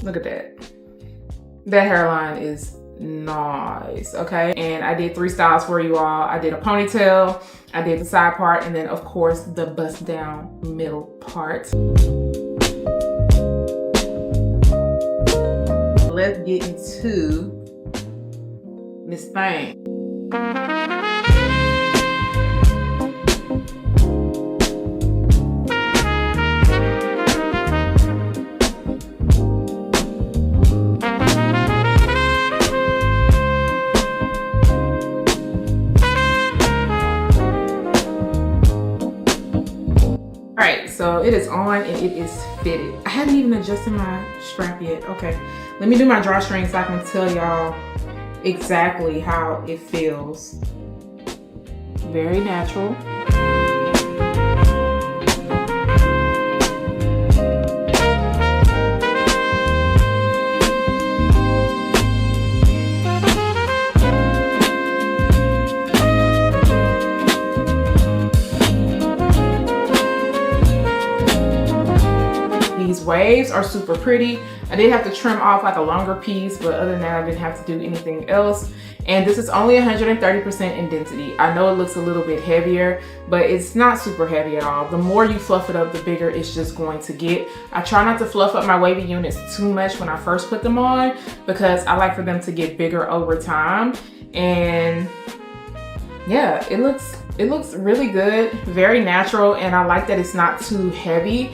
Look at that. That hairline is nice, okay? And I did 3 styles for you all. I did a ponytail, I did the side part, and then of course the bust down middle part. Let's get into this thing. Alright, so it is on and it is fitted. I haven't even adjusted my strap yet. Okay, let me do my drawstring so I can tell y'all exactly how it feels. Very natural. These waves are super pretty. I did have to trim off like a longer piece, but other than that, I didn't have to do anything else. And this is only 130% in density. I know it looks a little bit heavier, but it's not super heavy at all. The more you fluff it up, the bigger it's just going to get. I try not to fluff up my wavy units too much when I first put them on because I like for them to get bigger over time. And yeah, it looks really good, very natural, and I like that it's not too heavy.